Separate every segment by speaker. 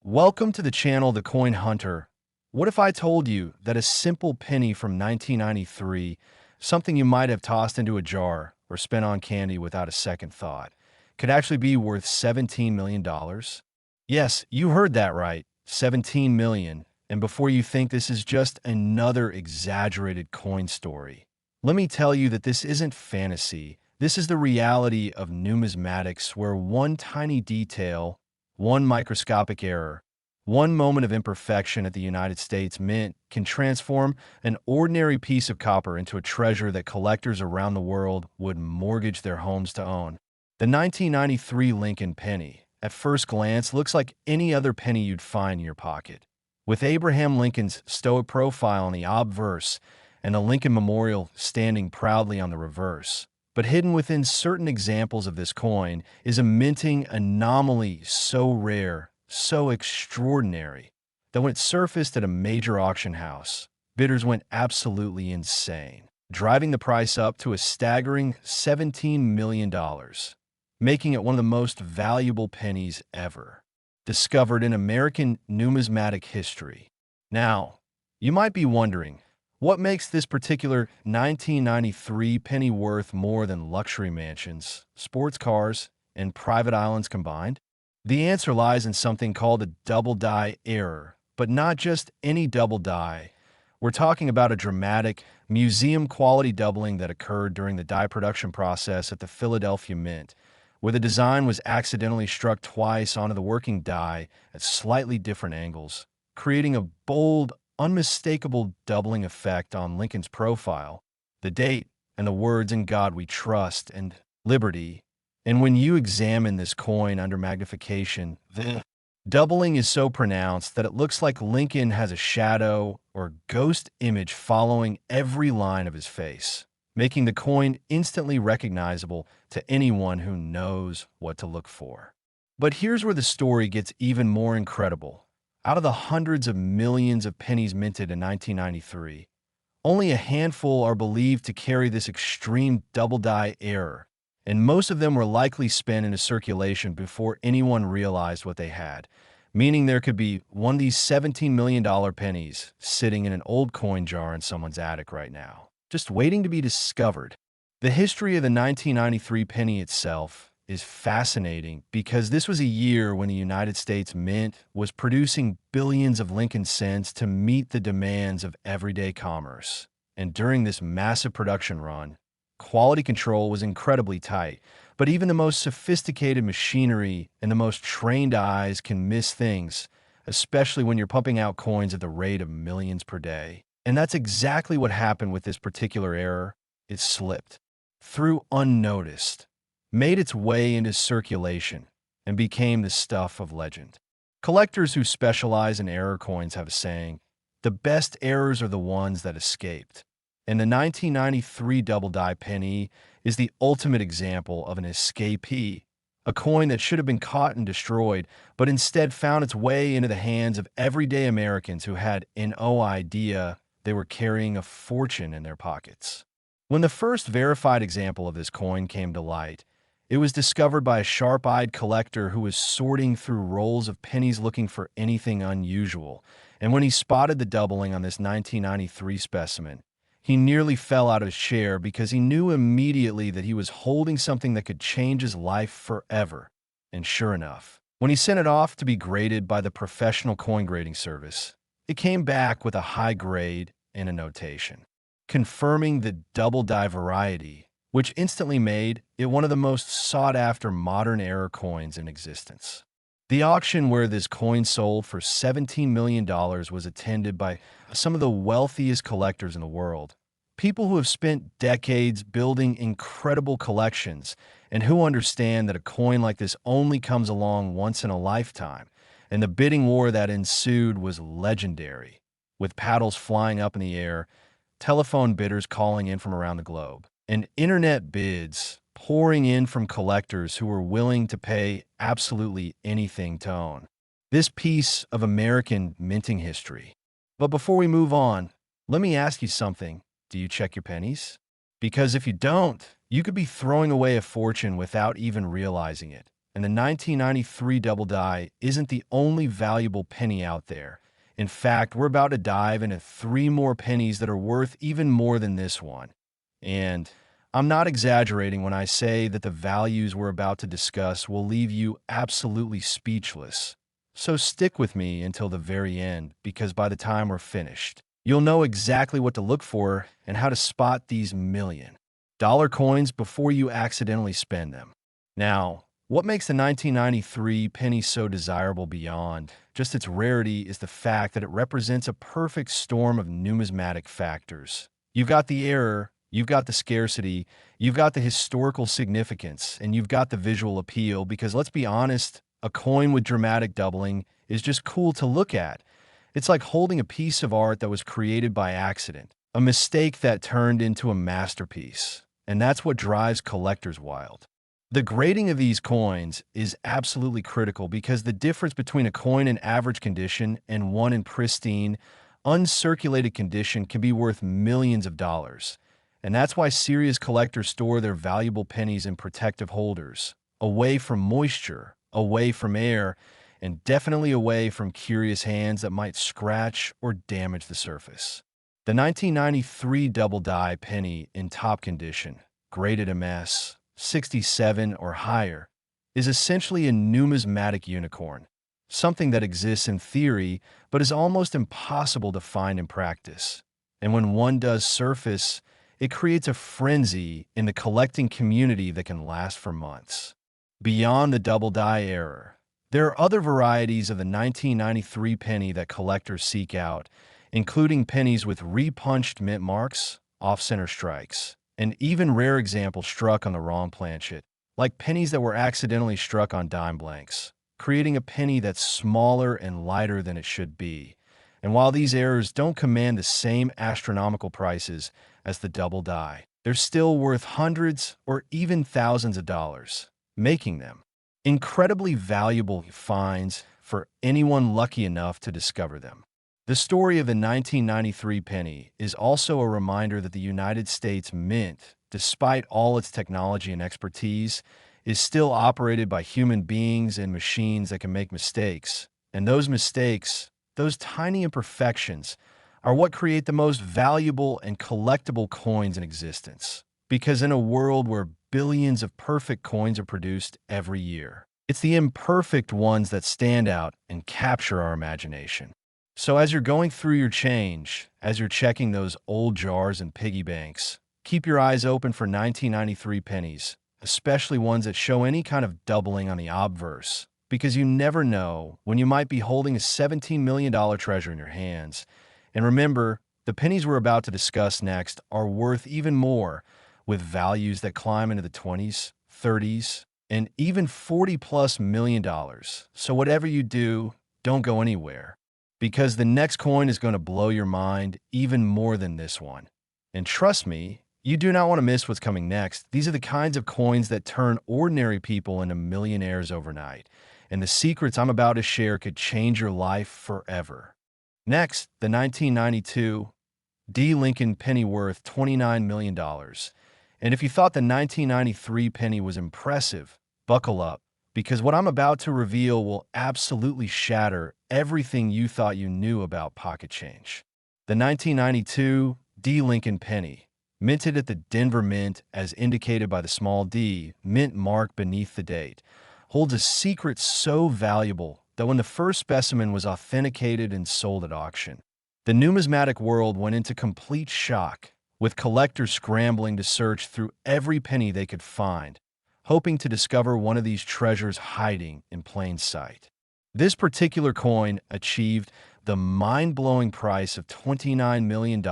Speaker 1: Welcome to the channel The Coin Hunter. What if I told you that a simple penny from 1993, something you might have tossed into a jar or spent on candy without a second thought, could actually be worth $17 million? Yes, you heard that right, 17 million. And before you think this is just another exaggerated coin story, let me tell you that this isn't fantasy. This is the reality of numismatics, where one tiny detail, one microscopic error, one moment of imperfection at the United States Mint can transform an ordinary piece of copper into a treasure that collectors around the world would mortgage their homes to own. The 1993 Lincoln penny, at first glance, looks like any other penny you'd find in your pocket. With Abraham Lincoln's stoic profile on the obverse and the Lincoln Memorial standing proudly on the reverse. But hidden within certain examples of this coin is a minting anomaly so rare, so extraordinary, that when it surfaced at a major auction house, bidders went absolutely insane, driving the price up to a staggering $17 million, making it one of the most valuable pennies ever, discovered in American numismatic history. Now, you might be wondering, what makes this particular 1993 penny worth more than luxury mansions, sports cars, and private islands combined? The answer lies in something called a double die error, but not just any double die. We're talking about a dramatic, museum-quality doubling that occurred during the die production process at the Philadelphia Mint, where the design was accidentally struck twice onto the working die at slightly different angles, creating a bold, unmistakable doubling effect on Lincoln's profile, the date, and the words "In God We Trust" and "Liberty." And when you examine this coin under magnification, the doubling is so pronounced that it looks like Lincoln has a shadow or ghost image following every line of his face, making the coin instantly recognizable to anyone who knows what to look for. But here's where the story gets even more incredible. Out of the hundreds of millions of pennies minted in 1993, only a handful are believed to carry this extreme double die error, and most of them were likely spent into circulation before anyone realized what they had, meaning there could be one of these $17 million pennies sitting in an old coin jar in someone's attic right now, just waiting to be discovered. The history of the 1993 penny itself is fascinating because this was a year when the United States Mint was producing billions of Lincoln cents to meet the demands of everyday commerce. And during this massive production run, quality control was incredibly tight, but even the most sophisticated machinery and the most trained eyes can miss things, especially when you're pumping out coins at the rate of millions per day. And that's exactly what happened with this particular error. It slipped through unnoticed, made its way into circulation, and became the stuff of legend. Collectors who specialize in error coins have a saying, "The best errors are the ones that escaped." And the 1993 double die penny is the ultimate example of an escapee, a coin that should have been caught and destroyed, but instead found its way into the hands of everyday Americans who had no idea they were carrying a fortune in their pockets. When the first verified example of this coin came to light, it was discovered by a sharp-eyed collector who was sorting through rolls of pennies looking for anything unusual. And when he spotted the doubling on this 1993 specimen, he nearly fell out of his chair because he knew immediately that he was holding something that could change his life forever. And sure enough, when he sent it off to be graded by the professional coin grading service, it came back with a high grade and a notation, confirming the double die variety, which instantly made it one of the most sought-after modern error coins in existence. The auction where this coin sold for $17 million was attended by some of the wealthiest collectors in the world, people who have spent decades building incredible collections and who understand that a coin like this only comes along once in a lifetime, and the bidding war that ensued was legendary, with paddles flying up in the air, telephone bidders calling in from around the globe, and internet bids pouring in from collectors who were willing to pay absolutely anything to own this piece of American minting history. But before we move on, let me ask you something. Do you check your pennies? Because if you don't, you could be throwing away a fortune without even realizing it, And the 1993 double die isn't the only valuable penny out there. In fact, we're about to dive into 3 more pennies that are worth even more than this one. And I'm not exaggerating when I say that the values we're about to discuss will leave you absolutely speechless. So stick with me until the very end, because by the time we're finished, you'll know exactly what to look for and how to spot these $1,000,000 coins before you accidentally spend them. Now, what makes the 1993 penny so desirable beyond just its rarity is the fact that it represents a perfect storm of numismatic factors. You've got the error, you've got the scarcity, you've got the historical significance, and you've got the visual appeal because let's be honest, a coin with dramatic doubling is just cool to look at. It's like holding a piece of art that was created by accident, a mistake that turned into a masterpiece. And that's what drives collectors wild. The grading of these coins is absolutely critical because the difference between a coin in average condition and one in pristine, uncirculated condition can be worth millions of dollars. And that's why serious collectors store their valuable pennies in protective holders, away from moisture, away from air, and definitely away from curious hands that might scratch or damage the surface. The 1993 double die penny in top condition, graded MS, 67 or higher, is essentially a numismatic unicorn, something that exists in theory but is almost impossible to find in practice. And when one does surface, it creates a frenzy in the collecting community that can last for months. Beyond the double die error, there are other varieties of the 1993 penny that collectors seek out, including pennies with repunched mint marks, off-center strikes, and even rare examples struck on the wrong planchet, like pennies that were accidentally struck on dime blanks, creating a penny that's smaller and lighter than it should be. And while these errors don't command the same astronomical prices as the double die, they're still worth hundreds or even thousands of dollars, making them incredibly valuable finds for anyone lucky enough to discover them. The story of the 1993 penny is also a reminder that the United States Mint, despite all its technology and expertise, is still operated by human beings and machines that can make mistakes. And those mistakes, those tiny imperfections, are what create the most valuable and collectible coins in existence. Because in a world where billions of perfect coins are produced every year, it's the imperfect ones that stand out and capture our imagination. So as you're going through your change, as you're checking those old jars and piggy banks, keep your eyes open for 1993 pennies, especially ones that show any kind of doubling on the obverse, because you never know when you might be holding a $17 million treasure in your hands. And remember, the pennies we're about to discuss next are worth even more, with values that climb into the 20s, 30s, and even $40+ million. So whatever you do, don't go anywhere, because the next coin is going to blow your mind even more than this one. And trust me, you do not want to miss what's coming next. These are the kinds of coins that turn ordinary people into millionaires overnight. And the secrets I'm about to share could change your life forever. Next, the 1992 D. Lincoln penny worth $29 million. And if you thought the 1993 penny was impressive, buckle up, because what I'm about to reveal will absolutely shatter everything you thought you knew about pocket change. The 1992 D. Lincoln penny, minted at the Denver Mint as indicated by the small d mint mark beneath the date, holds a secret so valuable that when the first specimen was authenticated and sold at auction, the numismatic world went into complete shock, with collectors scrambling to search through every penny they could find, hoping to discover one of these treasures hiding in plain sight. This particular coin achieved the mind-blowing price of $29 million.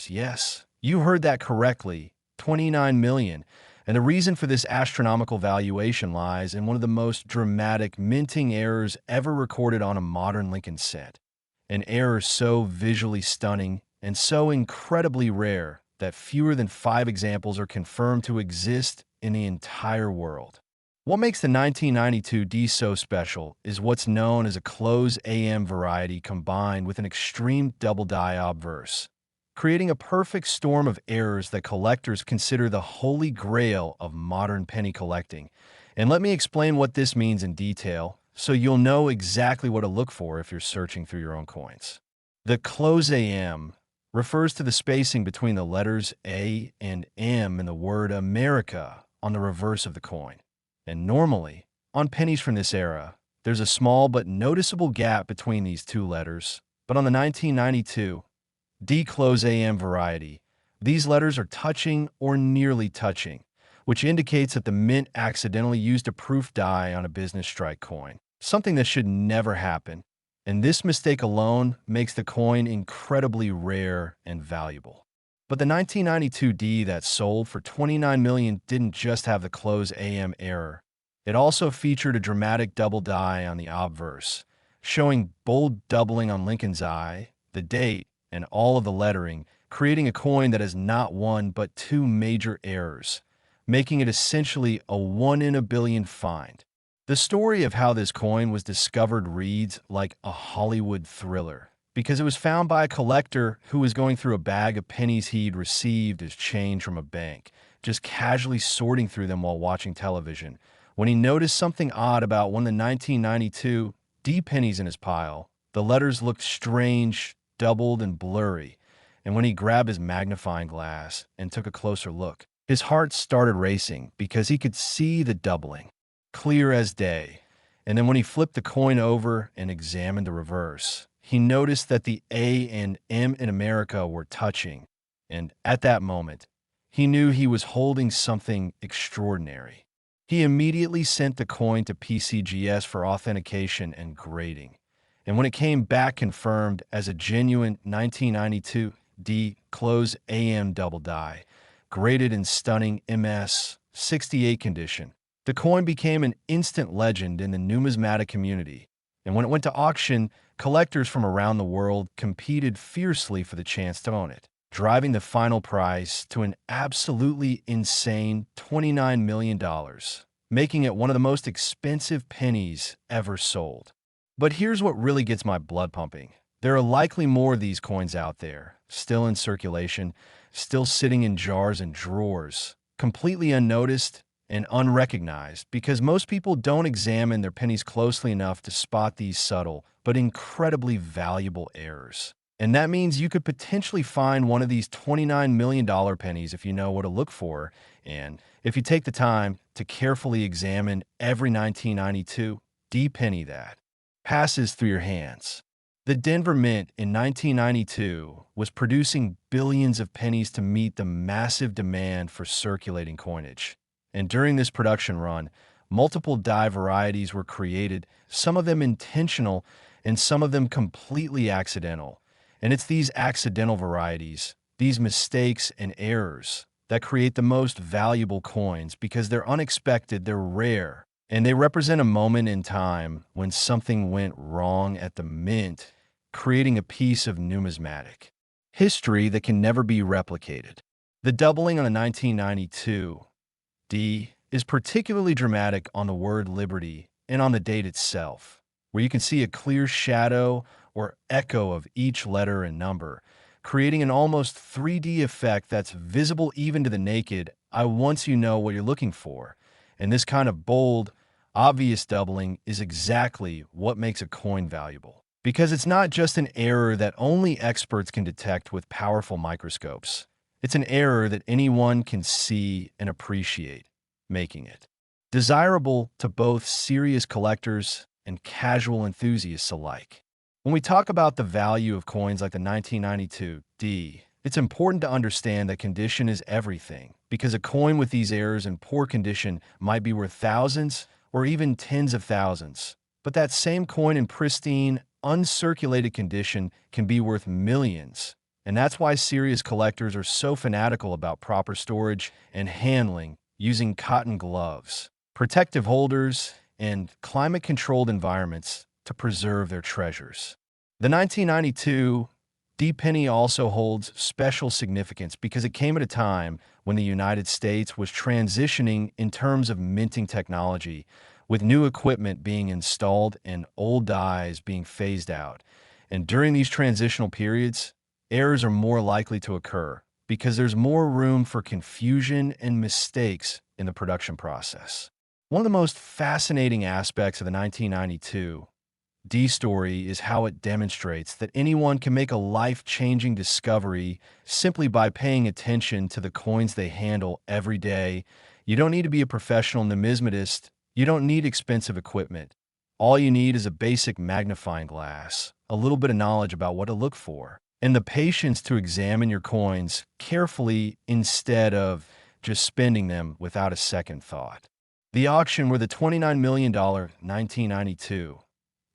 Speaker 1: Yes, you heard that correctly, $29 million. And the reason for this astronomical valuation lies in one of the most dramatic minting errors ever recorded on a modern Lincoln set. An error so visually stunning and so incredibly rare that fewer than 5 examples are confirmed to exist in the entire world. What makes the 1992 D so special is what's known as a close AM variety combined with an extreme double die obverse, creating a perfect storm of errors that collectors consider the holy grail of modern penny collecting. And let me explain what this means in detail so you'll know exactly what to look for if you're searching through your own coins. The close AM refers to the spacing between the letters A and M in the word America on the reverse of the coin. And normally, on pennies from this era, there's a small but noticeable gap between these two letters. But on the 1992 D close AM variety, these letters are touching or nearly touching, which indicates that the mint accidentally used a proof die on a business strike coin, something that should never happen. And this mistake alone makes the coin incredibly rare and valuable. But the 1992 D that sold for $29 million didn't just have the close AM error. It also featured a dramatic double die on the obverse, showing bold doubling on Lincoln's eye, the date, and all of the lettering, creating a coin that has not one but two major errors, making it essentially a 1 in a billion find. The story of how this coin was discovered reads like a Hollywood thriller, because it was found by a collector who was going through a bag of pennies he'd received as change from a bank, just casually sorting through them while watching television, when he noticed something odd about one of the 1992 D pennies in his pile. The letters looked strange, doubled, and blurry, and when he grabbed his magnifying glass and took a closer look, his heart started racing because he could see the doubling, clear as day. And then when he flipped the coin over and examined the reverse, he noticed that the A and M in America were touching, and at that moment, he knew he was holding something extraordinary. He immediately sent the coin to PCGS for authentication and grading, and when it came back confirmed as a genuine 1992 D close AM double die, graded in stunning MS 68 condition, the coin became an instant legend in the numismatic community. And when it went to auction, collectors from around the world competed fiercely for the chance to own it, driving the final price to an absolutely insane $29 million, making it one of the most expensive pennies ever sold. But here's what really gets my blood pumping. There are likely more of these coins out there, still in circulation, still sitting in jars and drawers, completely unnoticed and unrecognized, because most people don't examine their pennies closely enough to spot these subtle but incredibly valuable errors. And that means you could potentially find one of these $29 million pennies if you know what to look for, and if you take the time to carefully examine every 1992 D penny that passes through your hands. The Denver Mint in 1992 was producing billions of pennies to meet the massive demand for circulating coinage. And during this production run, multiple die varieties were created, some of them intentional and some of them completely accidental. And it's these accidental varieties, these mistakes and errors, that create the most valuable coins because they're unexpected, they're rare, and they represent a moment in time when something went wrong at the mint, creating a piece of numismatic history that can never be replicated. The doubling on a 1992 D is particularly dramatic on the word liberty and on the date itself, where you can see a clear shadow or echo of each letter and number, creating an almost 3D effect that's visible even to the naked eye once you know what you're looking for. And this kind of bold, obvious doubling is exactly what makes a coin valuable, because it's not just an error that only experts can detect with powerful microscopes. It's an error that anyone can see and appreciate, making it desirable to both serious collectors and casual enthusiasts alike. When we talk about the value of coins like the 1992 D, it's important to understand that condition is everything, because a coin with these errors in poor condition might be worth thousands or even tens of thousands. But that same coin in pristine, uncirculated condition can be worth millions. And that's why serious collectors are so fanatical about proper storage and handling, using cotton gloves, protective holders, and climate-controlled environments to preserve their treasures. The 1992 D penny also holds special significance because it came at a time when the United States was transitioning in terms of minting technology, with new equipment being installed and old dies being phased out. And during these transitional periods, errors are more likely to occur because there's more room for confusion and mistakes in the production process. One of the most fascinating aspects of the 1992 D story is how it demonstrates that anyone can make a life-changing discovery simply by paying attention to the coins they handle every day. You don't need to be a professional numismatist. You don't need expensive equipment. All you need is a basic magnifying glass, a little bit of knowledge about what to look for, and the patience to examine your coins carefully instead of just spending them without a second thought. The auction where the $29 million 1992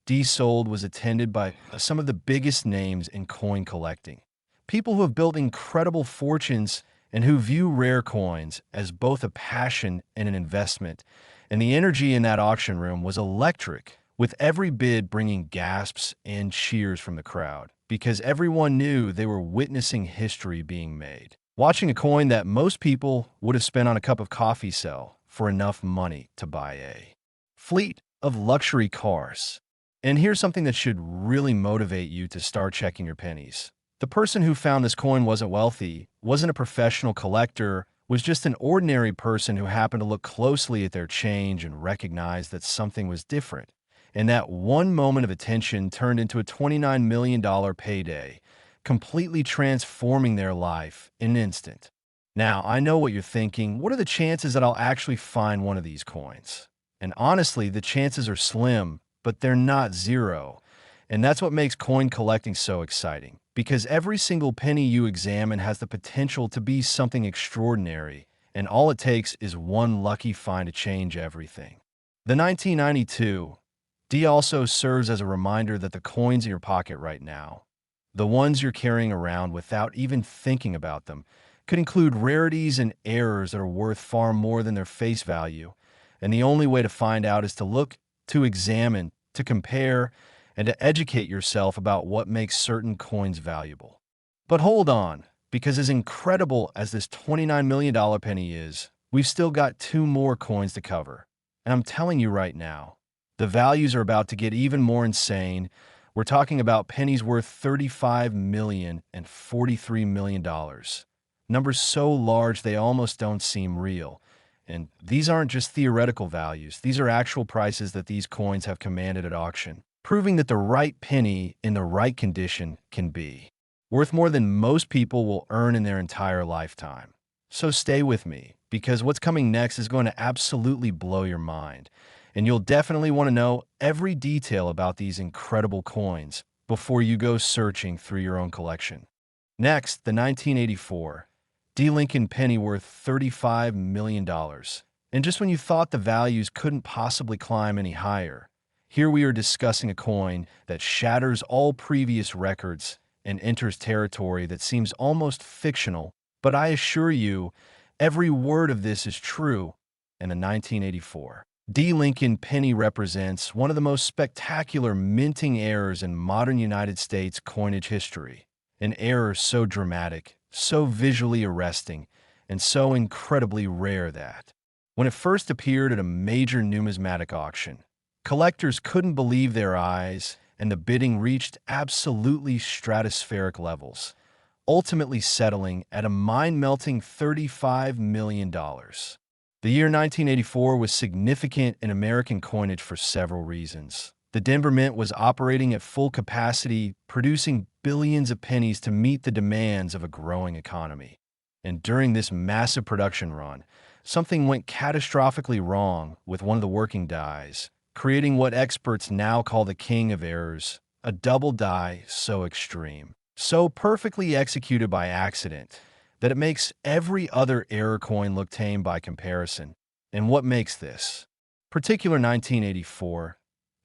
Speaker 1: D sold was attended by some of the biggest names in coin collecting. People who have built incredible fortunes and who view rare coins as both a passion and an investment. And the energy in that auction room was electric, with every bid bringing gasps and cheers from the crowd, because everyone knew they were witnessing history being made. Watching a coin that most people would have spent on a cup of coffee sell for enough money to buy a fleet of luxury cars. And here's something that should really motivate you to start checking your pennies. The person who found this coin wasn't wealthy, wasn't a professional collector, was just an ordinary person who happened to look closely at their change and recognize that something was different. And that one moment of attention turned into a $29 million payday, completely transforming their life in an instant. Now, I know what you're thinking. What are the chances that I'll actually find one of these coins? And honestly, the chances are slim, but they're not zero. And that's what makes coin collecting so exciting, because every single penny you examine has the potential to be something extraordinary, and all it takes is one lucky find to change everything. The 1992 D also serves as a reminder that the coins in your pocket right now, the ones you're carrying around without even thinking about them, could include rarities and errors that are worth far more than their face value. And the only way to find out is to look, to examine, to compare, and to educate yourself about what makes certain coins valuable. But hold on, because as incredible as this $29 million penny is, we've still got two more coins to cover. And I'm telling you right now, the values are about to get even more insane. We're talking about pennies worth $35 million and $43 million. Numbers so large they almost don't seem real. And these aren't just theoretical values. These are actual prices that these coins have commanded at auction, proving that the right penny in the right condition can be worth more than most people will earn in their entire lifetime. So stay with me, because what's coming next is going to absolutely blow your mind. And you'll definitely want to know every detail about these incredible coins before you go searching through your own collection. Next, the 1984 D. Lincoln penny worth $35 million. And just when you thought the values couldn't possibly climb any higher, here we are discussing a coin that shatters all previous records and enters territory that seems almost fictional. But I assure you, every word of this is true. In the 1984 D. Lincoln penny represents one of the most spectacular minting errors in modern United States coinage history. An error so dramatic, so visually arresting, and so incredibly rare that, when it first appeared at a major numismatic auction, collectors couldn't believe their eyes, and the bidding reached absolutely stratospheric levels, ultimately settling at a mind-melting $35 million. The year 1984 was significant in American coinage for several reasons. The Denver Mint was operating at full capacity, producing billions of pennies to meet the demands of a growing economy. And during this massive production run, something went catastrophically wrong with one of the working dies, creating what experts now call the king of errors, a double die so extreme, so perfectly executed by accident, that it makes every other error coin look tame by comparison. And what makes this particular 1984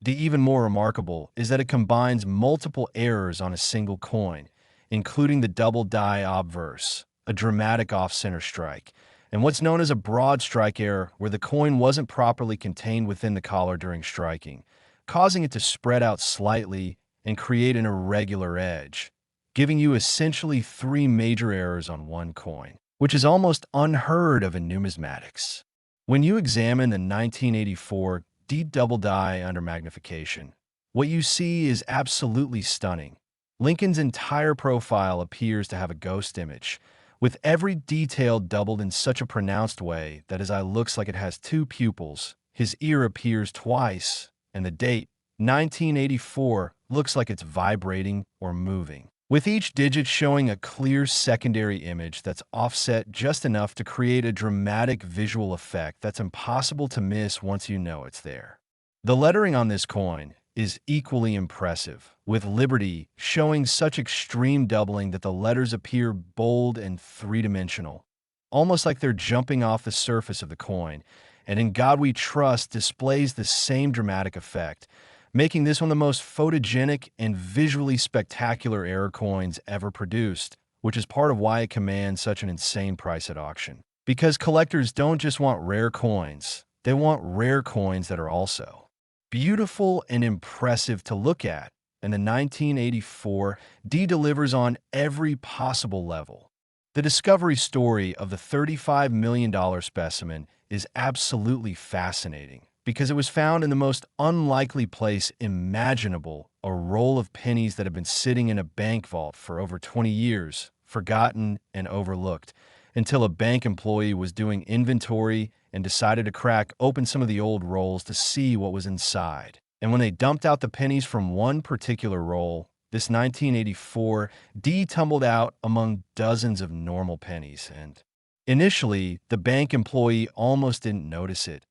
Speaker 1: the even more remarkable is that it combines multiple errors on a single coin, including the double die obverse, a dramatic off-center strike, and what's known as a broad strike error, where the coin wasn't properly contained within the collar during striking, causing it to spread out slightly and create an irregular edge, giving you essentially three major errors on one coin, which is almost unheard of in numismatics. When you examine the 1984 D double die under magnification, what you see is absolutely stunning. Lincoln's entire profile appears to have a ghost image, with every detail doubled in such a pronounced way that his eye looks like it has two pupils, His ear appears twice, and the date, 1984, looks like it's vibrating or moving, with each digit showing a clear secondary image that's offset just enough to create a dramatic visual effect that's impossible to miss once you know it's there. The lettering on this coin is equally impressive, with Liberty showing such extreme doubling that the letters appear bold and three-dimensional, almost like they're jumping off the surface of the coin, and In God We Trust displays the same dramatic effect, making this one of the most photogenic and visually spectacular error coins ever produced, which is part of why it commands such an insane price at auction. Because collectors don't just want rare coins, they want rare coins that are also beautiful and impressive to look at, and the 1984 D delivers on every possible level. The discovery story of the $35 million specimen is absolutely fascinating because it was found in the most unlikely place imaginable, a roll of pennies that had been sitting in a bank vault for over 20 years, forgotten and overlooked, until a bank employee was doing inventory and decided to crack open some of the old rolls to see what was inside. And when they dumped out the pennies from one particular roll, this 1984 D tumbled out among dozens of normal pennies, and initially, the bank employee almost didn't notice it,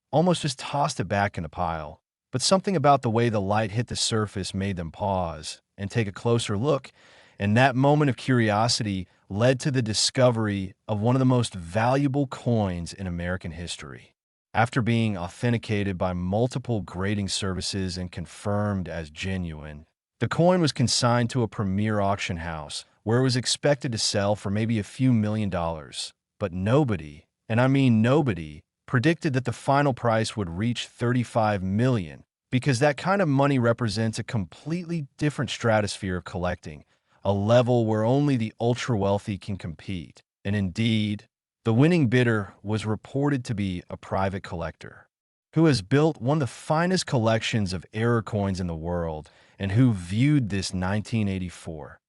Speaker 1: almost just tossed it back in a pile. But something about the way the light hit the surface made them pause and take a closer look, and that moment of curiosity led to the discovery of one of the most valuable coins in American history. After being authenticated by multiple grading services and confirmed as genuine, the coin was consigned to a premier auction house where it was expected to sell for maybe a few $1,000,000. But nobody, and I mean nobody, predicted that the final price would reach $35 million, because that kind of money represents a completely different stratosphere of collecting, a level where only the ultra-wealthy can compete. And indeed, the winning bidder was reported to be a private collector who has built one of the finest collections of error coins in the world and who viewed this 1984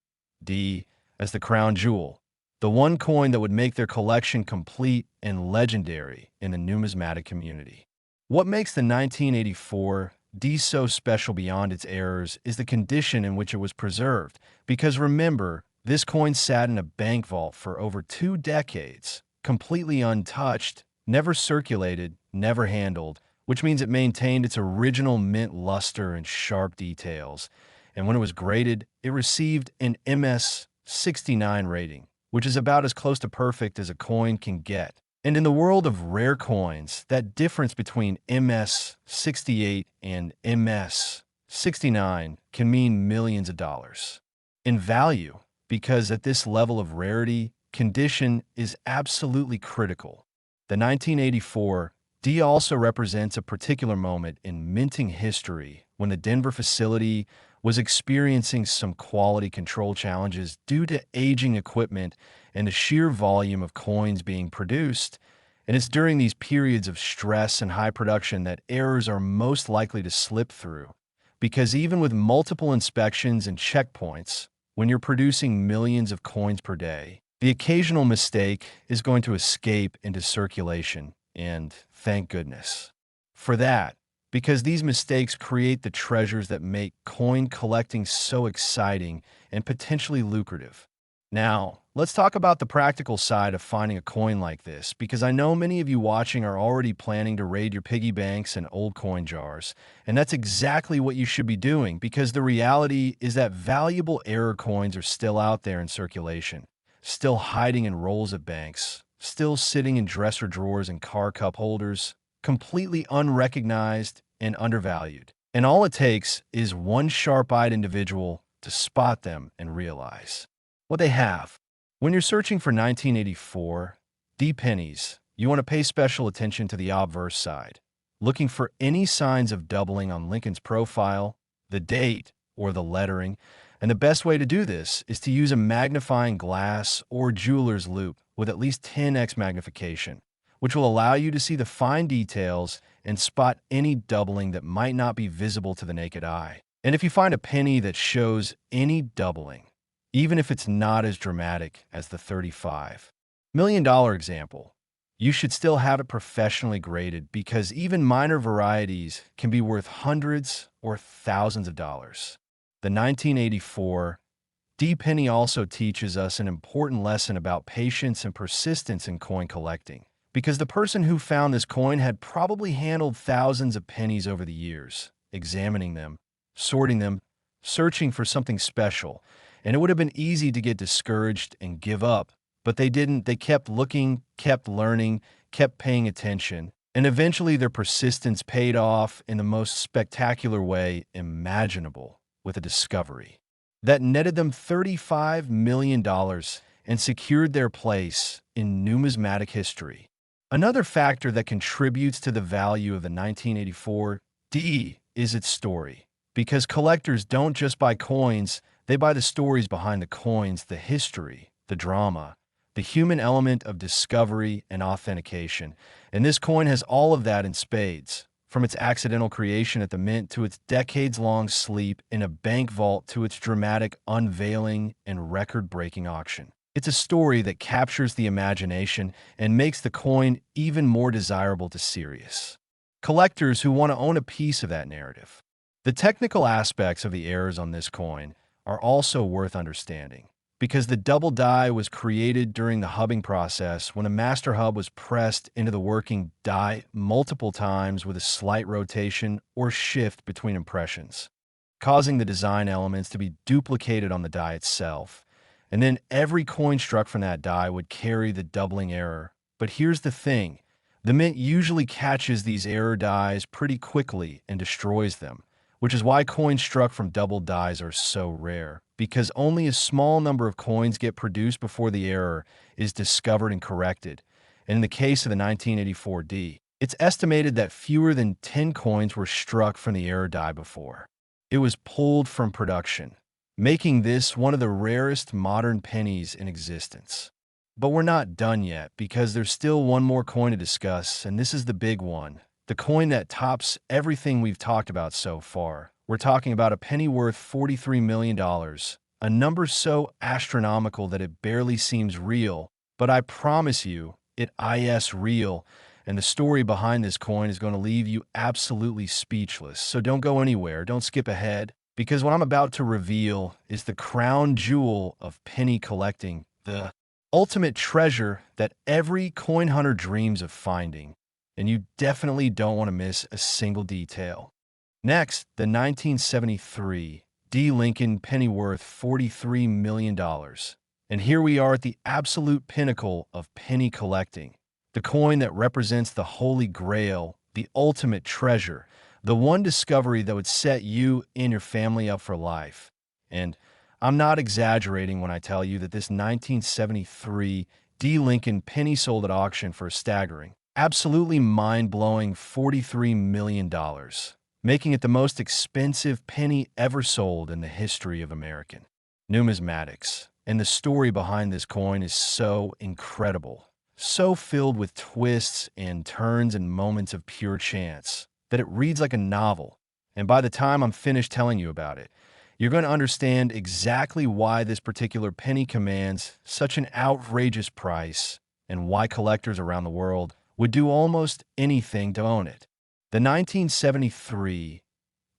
Speaker 1: D as the crown jewel, the one coin that would make their collection complete and legendary in the numismatic community. What makes the 1984 D so special beyond its errors is the condition in which it was preserved, because remember, this coin sat in a bank vault for over 2 decades, completely untouched, never circulated, never handled, which means it maintained its original mint luster and sharp details. And when it was graded, it received an MS 69 rating, which is about as close to perfect as a coin can get. And in the world of rare coins, that difference between MS 68 and MS 69 can mean millions of dollars in value, because at this level of rarity, condition is absolutely critical. The 1984 D also represents a particular moment in minting history when the Denver facility was experiencing some quality control challenges due to aging equipment and the sheer volume of coins being produced. And it's during these periods of stress and high production that errors are most likely to slip through. Because even with multiple inspections and checkpoints, when you're producing millions of coins per day, the occasional mistake is going to escape into circulation. And thank goodness for that, because these mistakes create the treasures that make coin collecting so exciting and potentially lucrative. Now, let's talk about the practical side of finding a coin like this, because I know many of you watching are already planning to raid your piggy banks and old coin jars, and that's exactly what you should be doing, because the reality is that valuable error coins are still out there in circulation, still hiding in rolls at banks, still sitting in dresser drawers and car cup holders, completely unrecognized and undervalued. And all it takes is one sharp-eyed individual to spot them and realize what they have. When you're searching for 1984 D pennies, you want to pay special attention to the obverse side, looking for any signs of doubling on Lincoln's profile, the date, or the lettering. And the best way to do this is to use a magnifying glass or jeweler's loupe with at least 10x magnification, which will allow you to see the fine details and spot any doubling that might not be visible to the naked eye. And if you find a penny that shows any doubling, even if it's not as dramatic as the $35 million example, you should still have it professionally graded because even minor varieties can be worth hundreds or thousands of dollars. The 1984 D penny also teaches us an important lesson about patience and persistence in coin collecting, because the person who found this coin had probably handled thousands of pennies over the years, examining them, sorting them, searching for something special, and it would have been easy to get discouraged and give up, but they didn't. They kept looking, kept learning, kept paying attention, and eventually their persistence paid off in the most spectacular way imaginable with a discovery that netted them $35 million and secured their place in numismatic history. Another factor that contributes to the value of the 1984 D is its story, because collectors don't just buy coins, they buy the stories behind the coins, the history, the drama, the human element of discovery and authentication. And this coin has all of that in spades. From its accidental creation at the mint to its decades-long sleep in a bank vault to its dramatic unveiling and record-breaking auction. It's a story that captures the imagination and makes the coin even more desirable to serious collectors who want to own a piece of that narrative. The technical aspects of the errors on this coin are also worth understanding, because the double die was created during the hubbing process when a master hub was pressed into the working die multiple times with a slight rotation or shift between impressions, causing the design elements to be duplicated on the die itself. And then every coin struck from that die would carry the doubling error. But here's the thing. The mint usually catches these error dies pretty quickly and destroys them, which is why coins struck from double dies are so rare, because only a small number of coins get produced before the error is discovered and corrected. And in the case of the 1984 D, it's estimated that fewer than 10 coins were struck from the error die before it was pulled from production, making this one of the rarest modern pennies in existence. But we're not done yet, because there's still one more coin to discuss, and this is the big one. The coin that tops everything we've talked about so far. We're talking about a penny worth $43 million, a number so astronomical that it barely seems real, but I promise you, it is real, and the story behind this coin is going to leave you absolutely speechless. So don't go anywhere, don't skip ahead, because what I'm about to reveal is the crown jewel of penny collecting, the ultimate treasure that every coin hunter dreams of finding, and you definitely don't want to miss a single detail. Next, the 1973 D. Lincoln penny worth $43 million. And here we are at the absolute pinnacle of penny collecting, the coin that represents the holy grail, the ultimate treasure, the one discovery that would set you and your family up for life. And I'm not exaggerating when I tell you that this 1973 D. Lincoln penny sold at auction for a staggering, absolutely mind-blowing $43 million, making it the most expensive penny ever sold in the history of American numismatics. And the story behind this coin is so incredible, so filled with twists and turns and moments of pure chance, that it reads like a novel. And by the time I'm finished telling you about it, you're going to understand exactly why this particular penny commands such an outrageous price and why collectors around the world would do almost anything to own it. The 1973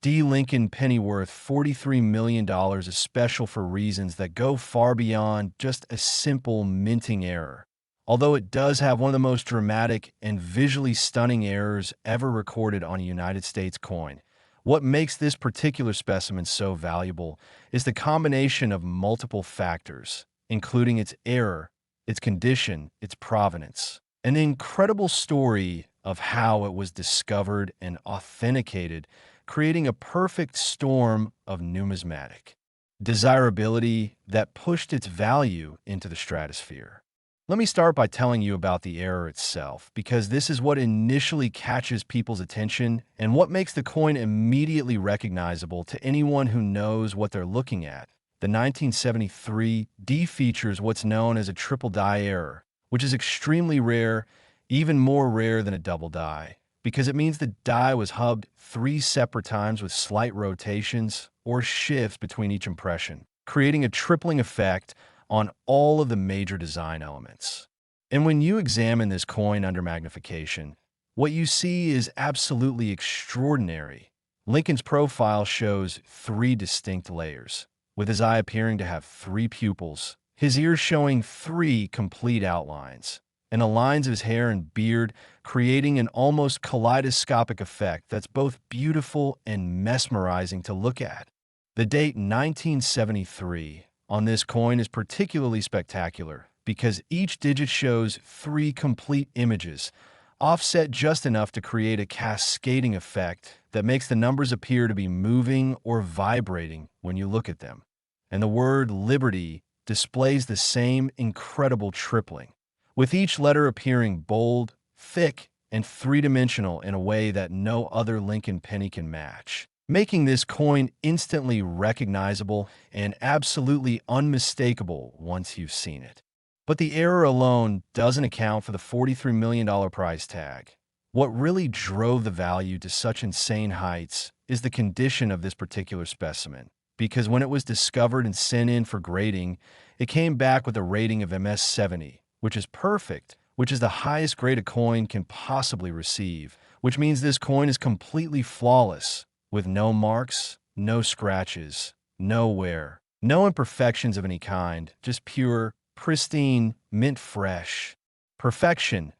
Speaker 1: D. Lincoln penny worth $43 million is special for reasons that go far beyond just a simple minting error. Although it does have one of the most dramatic and visually stunning errors ever recorded on a United States coin, what makes this particular specimen so valuable is the combination of multiple factors, including its error, its condition, its provenance, and the incredible story of how it was discovered and authenticated, creating a perfect storm of numismatic desirability that pushed its value into the stratosphere. Let me start by telling you about the error itself, because this is what initially catches people's attention and what makes the coin immediately recognizable to anyone who knows what they're looking at. The 1973 D features what's known as a triple die error, which is extremely rare, even more rare than a double die, because it means the die was hubbed 3 separate times with slight rotations or shifts between each impression, creating a tripling effect on all of the major design elements. And when you examine this coin under magnification, what you see is absolutely extraordinary. Lincoln's profile shows three distinct layers, with his eye appearing to have three pupils, his ears showing three complete outlines, and the lines of his hair and beard creating an almost kaleidoscopic effect that's both beautiful and mesmerizing to look at. The date 1973 on this coin is particularly spectacular because each digit shows three complete images, offset just enough to create a cascading effect that makes the numbers appear to be moving or vibrating when you look at them. And the word liberty displays the same incredible tripling, with each letter appearing bold, thick, and three-dimensional in a way that no other Lincoln penny can match, making this coin instantly recognizable and absolutely unmistakable once you've seen it. But the error alone doesn't account for the $43 million price tag. What really drove the value to such insane heights is the condition of this particular specimen, because when it was discovered and sent in for grading, it came back with a rating of MS-70, which is perfect, which is the highest grade a coin can possibly receive, which means this coin is completely flawless, with no marks, no scratches, no wear, no imperfections of any kind, just pure, pristine, mint fresh perfection.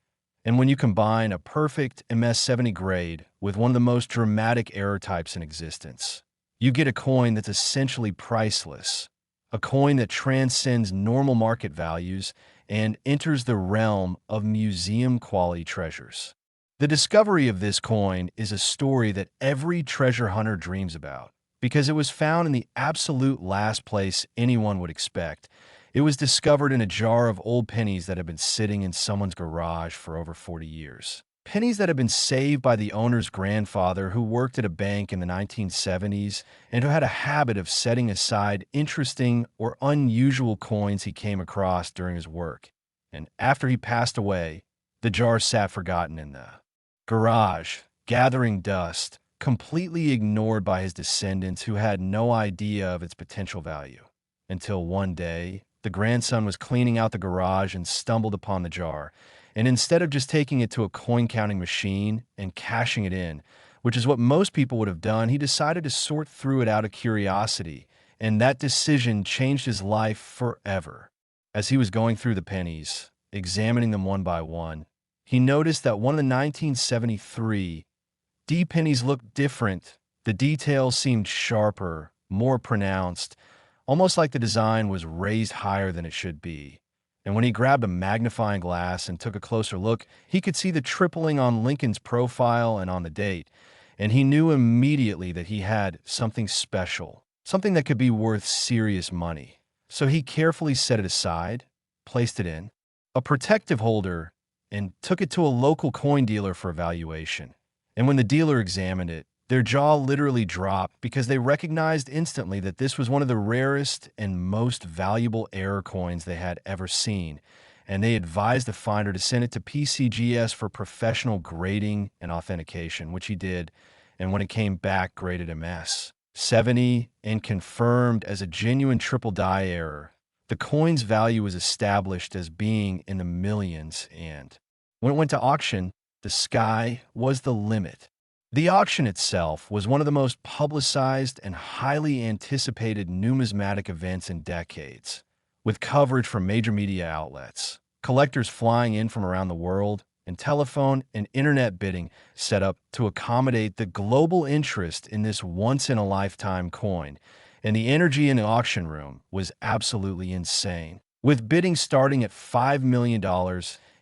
Speaker 1: And when you combine a perfect MS-70 grade with one of the most dramatic error types in existence, you get a coin that's essentially priceless, a coin that transcends normal market values and enters the realm of museum-quality treasures. The discovery of this coin is a story that every treasure hunter dreams about, because it was found in the absolute last place anyone would expect. It was discovered in a jar of old pennies that had been sitting in someone's garage for over 40 years. Pennies that had been saved by the owner's grandfather, who worked at a bank in the 1970s and who had a habit of setting aside interesting or unusual coins he came across during his work. And after he passed away, the jar sat forgotten in the garage, gathering dust, completely ignored by his descendants who had no idea of its potential value. Until one day, the grandson was cleaning out the garage and stumbled upon the jar, and instead of just taking it to a coin-counting machine and cashing it in, which is what most people would have done, he decided to sort through it out of curiosity, and that decision changed his life forever. As he was going through the pennies, examining them one by one, he noticed that one of the 1973 D pennies looked different. The details seemed sharper, more pronounced, almost like the design was raised higher than it should be. And when he grabbed a magnifying glass and took a closer look, he could see the tripling on Lincoln's profile and on the date, and he knew immediately that he had something special, something that could be worth serious money. So he carefully set it aside, placed it in a protective holder, and took it to a local coin dealer for evaluation. And when the dealer examined it, their jaw literally dropped because they recognized instantly that this was one of the rarest and most valuable error coins they had ever seen, and they advised the finder to send it to PCGS for professional grading and authentication, which he did, and when it came back, graded MS-70 and confirmed as a genuine triple die error. The coin's value was established as being in the millions, and when it went to auction, the sky was the limit. The auction itself was one of the most publicized and highly anticipated numismatic events in decades, with coverage from major media outlets, collectors flying in from around the world, and telephone and internet bidding set up to accommodate the global interest in this once-in-a-lifetime coin, and the energy in the auction room was absolutely insane, with bidding starting at $5 million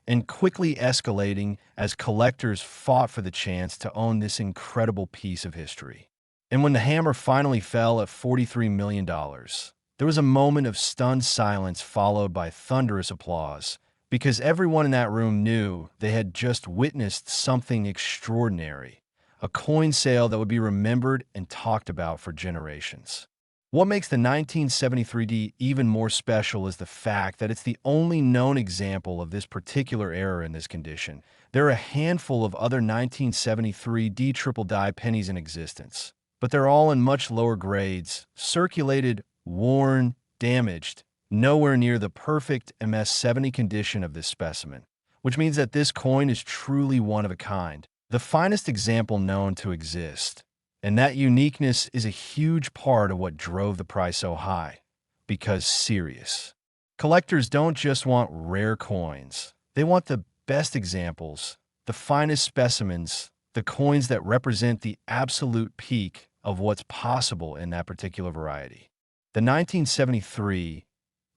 Speaker 1: and quickly escalating as collectors fought for the chance to own this incredible piece of history. And when the hammer finally fell at $43 million, there was a moment of stunned silence followed by thunderous applause, because everyone in that room knew they had just witnessed something extraordinary, a coin sale that would be remembered and talked about for generations. What makes the 1973D even more special is the fact that it's the only known example of this particular error in this condition. There are a handful of other 1973D triple die pennies in existence, but they're all in much lower grades, circulated, worn, damaged, nowhere near the perfect MS-70 condition of this specimen, which means that this coin is truly one of a kind, the finest example known to exist. And that uniqueness is a huge part of what drove the price so high. Because serious. Collectors don't just want rare coins. They want the best examples, the finest specimens, the coins that represent the absolute peak of what's possible in that particular variety. The 1973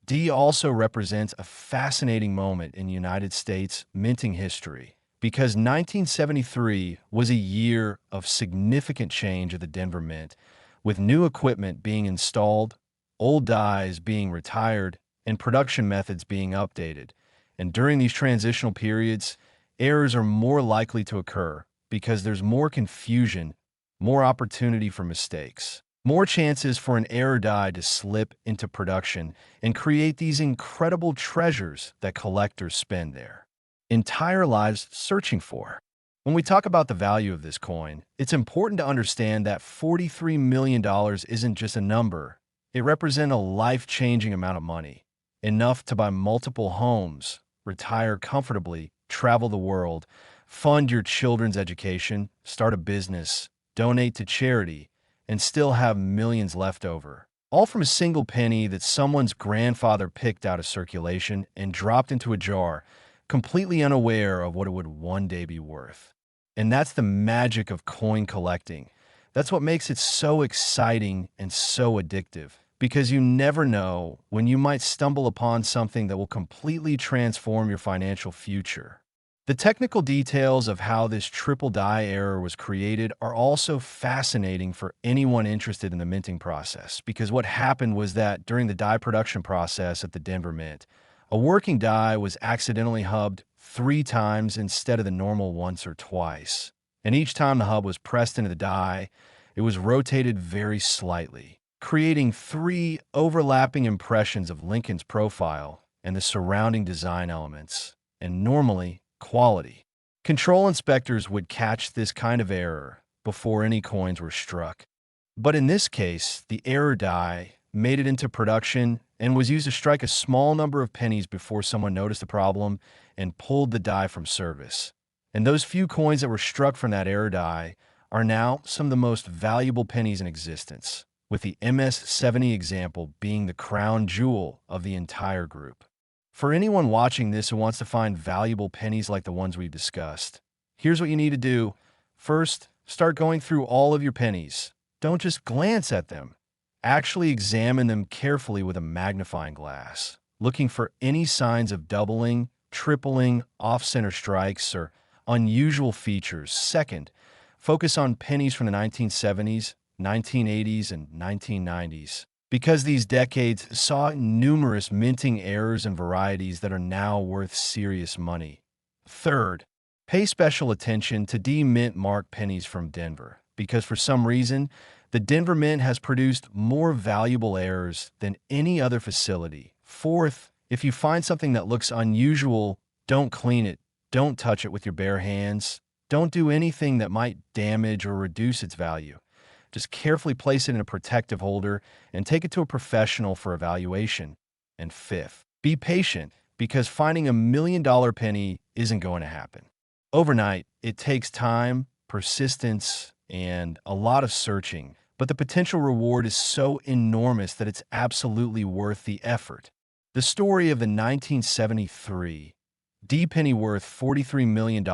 Speaker 1: D also represents a fascinating moment in United States minting history because 1973 was a year of significant change at the Denver Mint, with new equipment being installed, old dies being retired, and production methods being updated. And during these transitional periods, errors are more likely to occur because there's more confusion, more opportunity for mistakes, more chances for an error die to slip into production and create these incredible treasures that collectors spend their entire lives searching for. When we talk about the value of this coin, it's important to understand that $43 million isn't just a number. It represents a life-changing amount of money, enough to buy multiple homes, retire comfortably, travel the world, fund your children's education, start a business, donate to charity, and still have millions left over. All from a single penny that someone's grandfather picked out of circulation and dropped into a jar, completely unaware of what it would one day be worth. And that's the magic of coin collecting. That's what makes it so exciting and so addictive, because you never know when you might stumble upon something that will completely transform your financial future. The technical details of how this triple die error was created are also fascinating for anyone interested in the minting process, because what happened was that during the die production process at the Denver Mint, a working die was accidentally hubbed 3 times instead of the normal once or twice. And each time the hub was pressed into the die, it was rotated very slightly, creating 3 overlapping impressions of Lincoln's profile and the surrounding design elements, and normally quality. Control inspectors would catch this kind of error before any coins were struck. But in this case, the error die made it into production and was used to strike a small number of pennies before someone noticed the problem and pulled the die from service. And those few coins that were struck from that error die are now some of the most valuable pennies in existence, with the MS-70 example being the crown jewel of the entire group. For anyone watching this who wants to find valuable pennies like the ones we've discussed, here's what you need to do. First, start going through all of your pennies. Don't just glance at them. Actually examine them carefully with a magnifying glass, looking for any signs of doubling, tripling, off-center strikes, or unusual features. Second, focus on pennies from the 1970s, 1980s, and 1990s, because these decades saw numerous minting errors and varieties that are now worth serious money. Third, pay special attention to D-Mint mark pennies from Denver, because for some reason, the Denver Mint has produced more valuable errors than any other facility. Fourth, if you find something that looks unusual, don't clean it, don't touch it with your bare hands, don't do anything that might damage or reduce its value. Just carefully place it in a protective holder and take it to a professional for evaluation. And fifth, be patient, because finding $1 million penny isn't going to happen overnight. It takes time, persistence, and a lot of searching, but the potential reward is so enormous that it's absolutely worth the effort. The story of the 1973 D penny worth $43 million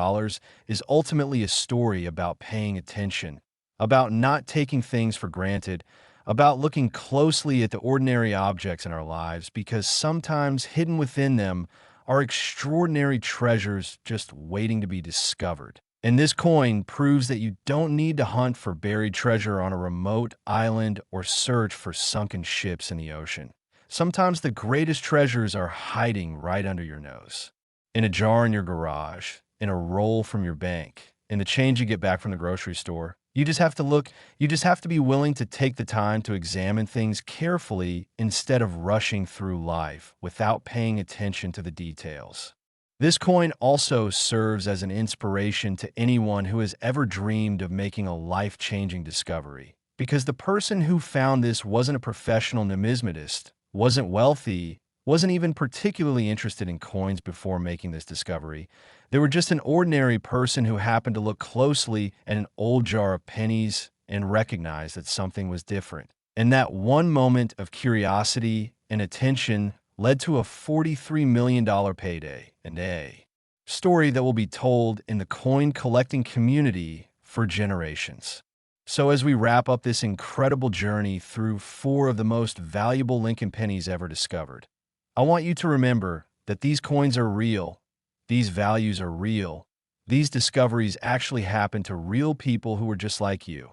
Speaker 1: is ultimately a story about paying attention, about not taking things for granted, about looking closely at the ordinary objects in our lives, because sometimes hidden within them are extraordinary treasures just waiting to be discovered. And this coin proves that you don't need to hunt for buried treasure on a remote island or search for sunken ships in the ocean. Sometimes the greatest treasures are hiding right under your nose, in a jar in your garage, in a roll from your bank, in the change you get back from the grocery store. You just have to look. You just have to be willing to take the time to examine things carefully instead of rushing through life without paying attention to the details. This coin also serves as an inspiration to anyone who has ever dreamed of making a life-changing discovery, because the person who found this wasn't a professional numismatist, wasn't wealthy, wasn't even particularly interested in coins before making this discovery. They were just an ordinary person who happened to look closely at an old jar of pennies and recognize that something was different. And that one moment of curiosity and attention led to a $43 million payday and a story that will be told in the coin collecting community for generations. So as we wrap up this incredible journey through four of the most valuable Lincoln pennies ever discovered, I want you to remember that these coins are real, these values are real, these discoveries actually happened to real people who were just like you.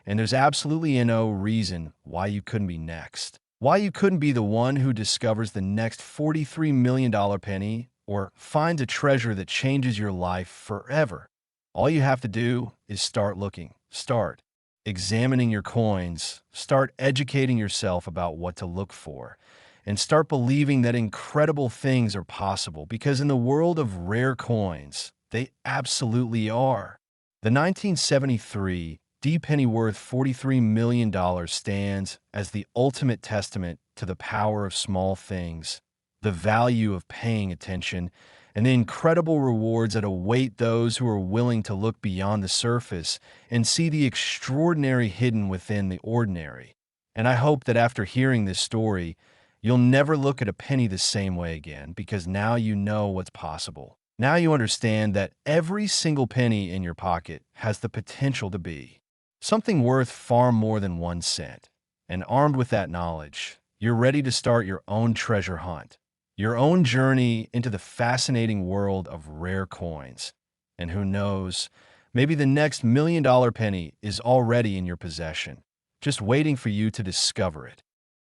Speaker 1: And there's absolutely no reason why you couldn't be next. Why you couldn't be the one who discovers the next $43 million penny or finds a treasure that changes your life forever. All you have to do is start looking, start examining your coins, start educating yourself about what to look for, and start believing that incredible things are possible because in the world of rare coins, they absolutely are. The 1973 D penny worth $43 million stands as the ultimate testament to the power of small things, the value of paying attention, and the incredible rewards that await those who are willing to look beyond the surface and see the extraordinary hidden within the ordinary. And I hope that after hearing this story, you'll never look at a penny the same way again because now you know what's possible. Now you understand that every single penny in your pocket has the potential to be something worth far more than 1 cent. And armed with that knowledge, you're ready to start your own treasure hunt, your own journey into the fascinating world of rare coins. And who knows, maybe the next $1 million penny is already in your possession, just waiting for you to discover it.